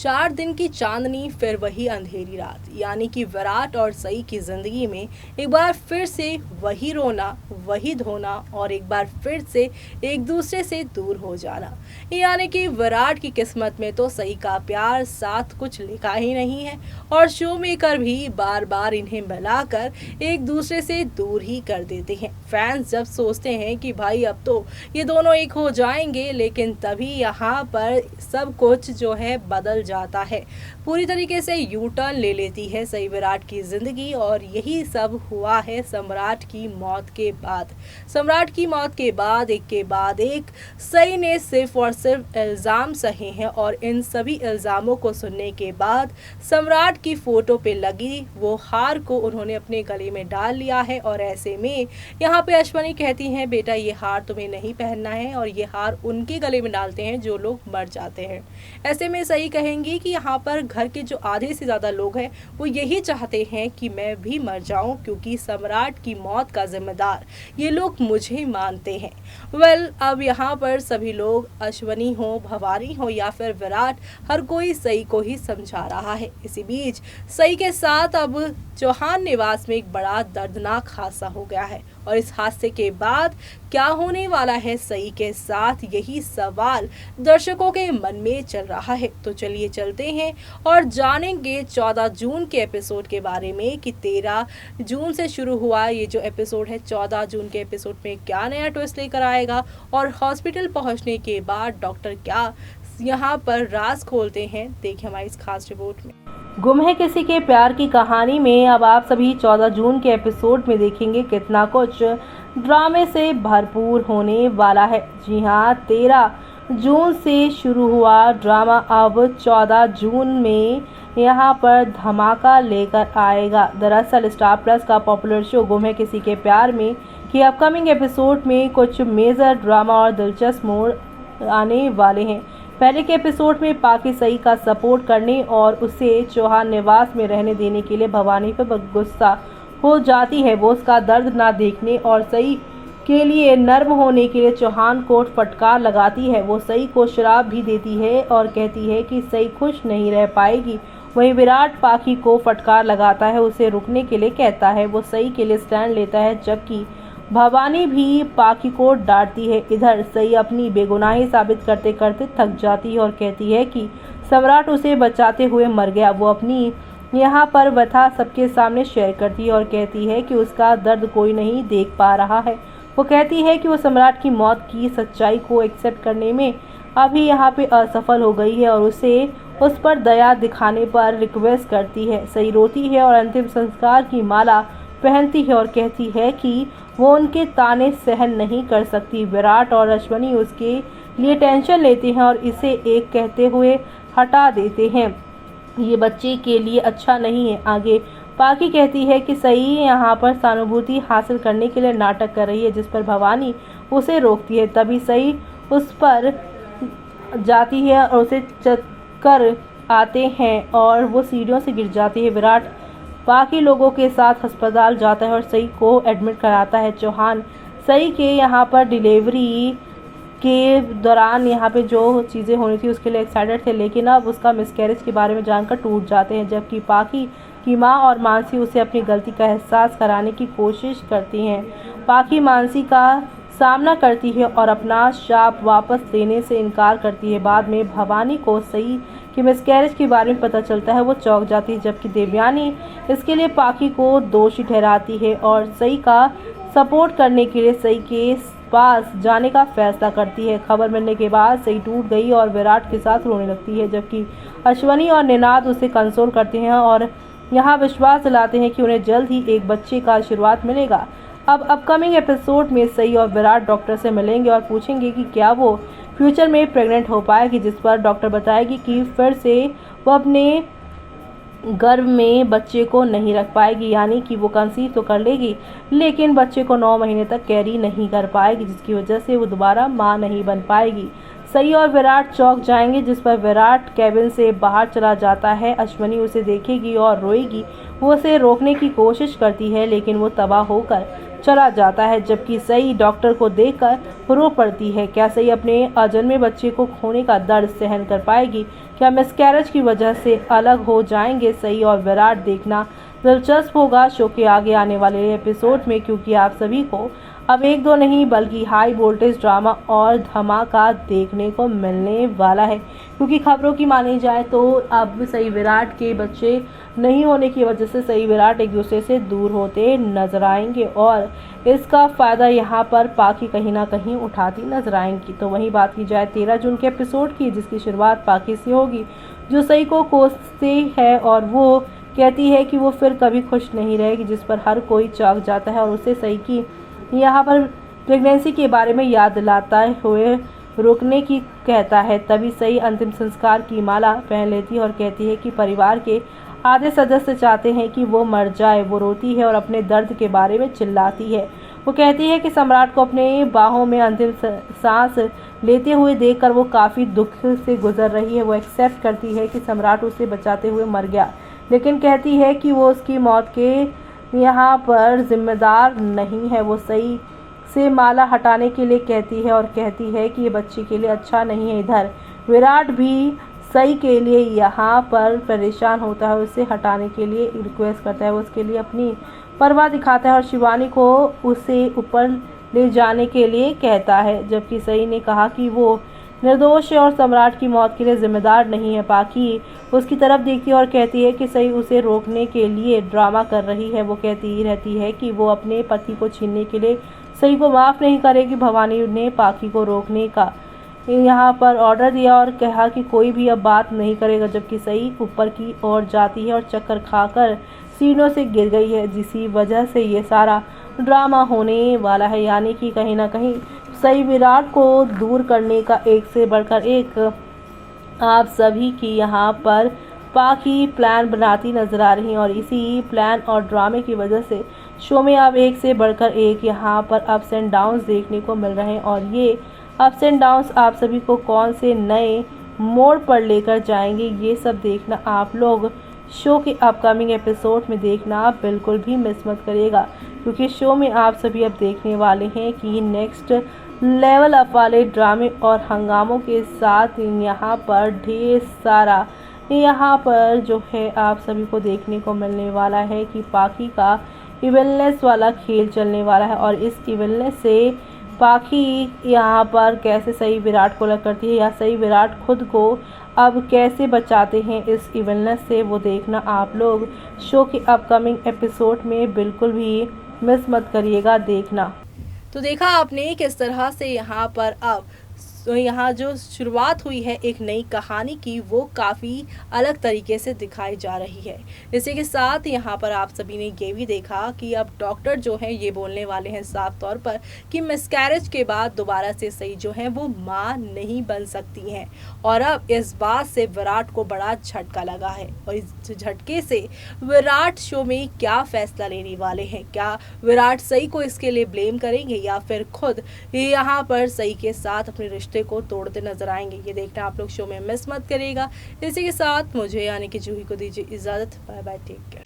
4 दिन की चांदनी फिर वही अंधेरी रात, यानी कि विराट और सई की जिंदगी में एक बार फिर से वही रोना, वही धोना और एक बार फिर से एक दूसरे से दूर हो जाना। यानी कि विराट की किस्मत में तो सई का प्यार साथ कुछ लिखा ही नहीं है और शो मेकर भी बार बार इन्हें मिलाकर एक दूसरे से दूर ही कर देते हैं। फैंस जब सोचते हैं कि भाई अब तो ये दोनों एक हो जाएंगे, लेकिन तभी यहाँ पर सब कुछ जो है बदल जाता है। पूरी तरीके से यू टर्न ले लेती है सई विराट की जिंदगी और यही सब हुआ है सम्राट की मौत के बाद। सम्राट की मौत के बाद एक सई ने सिर्फ और सिर्फ इल्जाम सहे हैं और इन सभी इल्जामों को सुनने के बाद सम्राट की फोटो पे लगी वो हार को उन्होंने अपने गले में डाल लिया है। और ऐसे में यहाँ पे अश्वनी कहती हैं, बेटा ये हार तुम्हें नहीं पहनना है और ये हार उनके गले में डालते हैं जो लोग मर जाते हैं। ऐसे में सही कहेंगी कि यहाँ पर घर के जो आधे से ज़्यादा लोग हैं वो यही चाहते हैं कि मैं भी मर जाऊं, क्योंकि सम्राट की मौत का जिम्मेदार ये लोग मुझे मानते हैं। अब यहाँ पर सभी लोग, अश्वनी हो, भवानी हो या फिर विराट, हर कोई सई को ही समझा रहा है। इसी बीच सई के साथ अब चौहान निवास में एक बड़ा दर्दनाक हादसा हो गया है और इस हादसे के बाद क्या होने वाला है सई के साथ, यही सवाल दर्शकों के मन में चल रहा है। तो चलिए चलते हैं और जानेंगे 14 जून के एपिसोड के बारे में कि 13 जून से शुरू हुआ ये जो एपिसोड है, 14 जून के एपिसोड में क्या नया ट्विस्ट लेकर आएगा और हॉस्पिटल पहुंचने के बाद डॉक्टर क्या यहाँ पर राज खोलते हैं। देखिए हमारी इस खास रिपोर्ट में। गुम है किसी के प्यार की कहानी में अब आप सभी 14 जून के एपिसोड में देखेंगे कितना कुछ ड्रामे से भरपूर होने वाला है। जी हाँ, 13 जून से शुरू हुआ ड्रामा अब 14 जून में यहाँ पर धमाका लेकर आएगा। दरअसल स्टार प्लस का पॉपुलर शो गुम है किसी के प्यार में कि अपकमिंग एपिसोड में कुछ मेजर ड्रामा और दिलचस्प मोड़ आने वाले हैं। पहले के एपिसोड में पाकि सई का सपोर्ट करने और उसे चौहान निवास में रहने देने के लिए भवानी पर गुस्सा हो जाती है। वो उसका दर्द ना देखने और सई के लिए नर्म होने के लिए चौहान को फटकार लगाती है। वो सई को शराब भी देती है और कहती है कि सई खुश नहीं रह पाएगी। वहीं विराट पाकि को फटकार लगाता है, उसे रुकने के लिए कहता है। वो सई के लिए स्टैंड लेता है, जबकि भवानी भी पाकि को डांटती है। इधर सई अपनी बेगुनाही साबित करते करते थक जाती है और कहती है कि सम्राट उसे बचाते हुए मर गया। वो अपनी यहाँ पर व्यथा सबके सामने शेयर करती है और कहती है कि उसका दर्द कोई नहीं देख पा रहा है। वो कहती है कि वो सम्राट की मौत की सच्चाई को एक्सेप्ट करने में अभी यहाँ पे असफल हो गई है और उसे उस पर दया दिखाने पर रिक्वेस्ट करती है। सई रोती है और अंतिम संस्कार की माला पहनती है और कहती है कि वो उनके ताने सहन नहीं कर सकती। विराट और अश्वनी उसके लिए टेंशन लेते हैं और इसे एक कहते हुए हटा देते हैं, ये बच्चे के लिए अच्छा नहीं है। आगे पाकि कहती है कि सई यहाँ पर सहानुभूति हासिल करने के लिए नाटक कर रही है, जिस पर भवानी उसे रोकती है। तभी सई उस पर जाती है और उसे चक्कर आते हैं और वो सीढ़ियों से गिर जाती है। विराट बाकी लोगों के साथ अस्पताल जाता है और सई को एडमिट कराता है। चौहान सई के यहाँ पर डिलीवरी के दौरान यहाँ पे जो चीज़ें होनी थी उसके लिए एक्साइटेड थे, लेकिन अब उसका मिसकैरेज के बारे में जानकर टूट जाते हैं। जबकि पाकि की माँ और मानसी उसे अपनी गलती का एहसास कराने की कोशिश करती हैं। पाकि मानसी का सामना करती है और अपना शाप वापस लेने से इनकार करती है। बाद में भवानी को सई कि मिसकैरेज के बारे में पता चलता है। वो चौंक जाती है, जबकि देवयानी इसके लिए पाकि को दोषी ठहराती है और सई का सपोर्ट करने के लिए सई के पास जाने का फैसला करती है। खबर मिलने के बाद सई टूट गई और विराट के साथ रोने लगती है, जबकि अश्वनी और निनाद उसे कंसोल करते हैं और यहाँ विश्वास दिलाते हैं कि उन्हें जल्द ही एक बच्चे का आशीर्वाद मिलेगा। अब अपकमिंग एपिसोड में सई और विराट डॉक्टर से मिलेंगे और पूछेंगे कि क्या वो फ्यूचर में प्रेग्नेंट हो पाएगी, जिस पर डॉक्टर बताएगी कि फिर से वो अपने गर्भ में बच्चे को नहीं रख पाएगी, यानी कि वो कंसीव तो कर लेगी लेकिन बच्चे को 9 महीने तक कैरी नहीं कर पाएगी, जिसकी वजह से वो दोबारा मां नहीं बन पाएगी। सई और विराट चौंक जाएंगे, जिस पर विराट केबिन से बाहर चला जाता है। अश्वनी उसे देखेगी और रोएगी। वो उसे रोकने की कोशिश करती है लेकिन वो तबाह होकर चला जाता है, जबकि सई डॉक्टर को देखकर रो पड़ती है। क्या सई अपने अजन्मे बच्चे को खोने का दर्द सहन कर पाएगी? क्या मिसकैरेज की वजह से अलग हो जाएंगे सई और विराट? देखना दिलचस्प होगा शो के आगे आने वाले एपिसोड में, क्योंकि आप सभी को अब एक दो नहीं बल्कि हाई वोल्टेज ड्रामा और धमाका देखने को मिलने वाला है। क्योंकि खबरों की मानी जाए तो अब सई विराट के बच्चे नहीं होने की वजह से सई विराट एक दूसरे से दूर होते नजर आएंगे और इसका फ़ायदा यहाँ पर पाकी कहीं ना कहीं उठाती नजर आएंगी। तो वहीं बात की जाए 13 जून के एपिसोड की, जिसकी शुरुआत पाकी से होगी, जो सई को कोसती है और वो कहती है कि वो फिर कभी खुश नहीं रहेगी, जिस पर हर कोई चौंक जाता है और उसे सई की यहाँ पर प्रेगनेंसी के बारे में याद दिलाता हुए रोकने की कहता है। तभी सई अंतिम संस्कार की माला पहन लेती है और कहती है कि परिवार के आधे सदस्य चाहते हैं कि वो मर जाए। वो रोती है और अपने दर्द के बारे में चिल्लाती है। वो कहती है कि सम्राट को अपने बाहों में अंतिम सांस लेते हुए देखकर वो काफ़ी दुख से गुजर रही है। वो एक्सेप्ट करती है कि सम्राट उसे बचाते हुए मर गया, लेकिन कहती है कि वो उसकी मौत के यहाँ पर जिम्मेदार नहीं है। वो सई से माला हटाने के लिए कहती है और कहती है कि ये बच्चे के लिए अच्छा नहीं है। इधर विराट भी सई के लिए यहाँ पर परेशान होता है, उसे हटाने के लिए रिक्वेस्ट करता है। वो उसके लिए अपनी परवाह दिखाता है और शिवानी को उसे ऊपर ले जाने के लिए कहता है, जबकि सई ने कहा कि वो निर्दोष है और सम्राट की मौत के लिए जिम्मेदार नहीं है। पाकी उसकी तरफ देखती है और कहती है कि सई उसे रोकने के लिए ड्रामा कर रही है। वो कहती ही रहती है कि वो अपने पति को छीनने के लिए सई को माफ़ नहीं करेगी। भवानी ने पाकी को रोकने का यहाँ पर ऑर्डर दिया और कहा कि कोई भी अब बात नहीं करेगा, जबकि सई ऊपर की ओर जाती है और चक्कर खाकर सीढ़ियों से गिर गई है, जिसी वजह से ये सारा ड्रामा होने वाला है। यानी कि कहीं ना कहीं सई विराट को दूर करने का एक से बढ़कर एक आप सभी की यहाँ पर पाकी प्लान बनाती नजर आ रही हैं और इसी प्लान और ड्रामे की वजह से शो में अब एक से बढ़कर एक यहाँ पर अप्स एंड डाउन्स देखने को मिल रहे हैं और ये अप्स एंड डाउन्स आप सभी को कौन से नए मोड़ पर लेकर जाएंगे, ये सब देखना आप लोग शो के अपकमिंग एपिसोड में देखना आप बिल्कुल भी मिस मत करिएगा, क्योंकि शो में आप सभी अब देखने वाले हैं कि नेक्स्ट लेवल अप वाले ड्रामे और हंगामों के साथ यहाँ पर ढेर सारा यहाँ पर जो है आप सभी को देखने को मिलने वाला है कि पाकी का इविलनेस वाला खेल चलने वाला है और इस इविलनेस से पाकी यहाँ पर कैसे सई विराट को अलग करती है या सई विराट खुद को अब कैसे बचाते हैं इस इविलनेस से, वो देखना आप लोग शो के अपकमिंग एपिसोड में बिल्कुल भी मिस मत करिएगा देखना। तो देखा आपने किस तरह से यहाँ पर अब यहाँ जो शुरुआत हुई है एक नई कहानी की, वो काफ़ी अलग तरीके से दिखाई जा रही है। इसी के साथ यहाँ पर आप सभी ने ये भी देखा कि अब डॉक्टर जो हैं ये बोलने वाले हैं साफ तौर पर कि मिसकैरेज के बाद दोबारा से सई जो है वो माँ नहीं बन सकती हैं और अब इस बात से विराट को बड़ा झटका लगा है और इस झटके से विराट शो में क्या फैसला लेने वाले हैं। क्या विराट सई को इसके लिए ब्लेम करेंगे या फिर खुद यहाँ पर सई के साथ अपने रिश्ते को तोड़ते नजर आएंगे, ये देखना आप लोग शो में मिस मत करिएगा। इसी के साथ मुझे यानी कि जूही को दीजिए इजाजत। Bye bye, take care.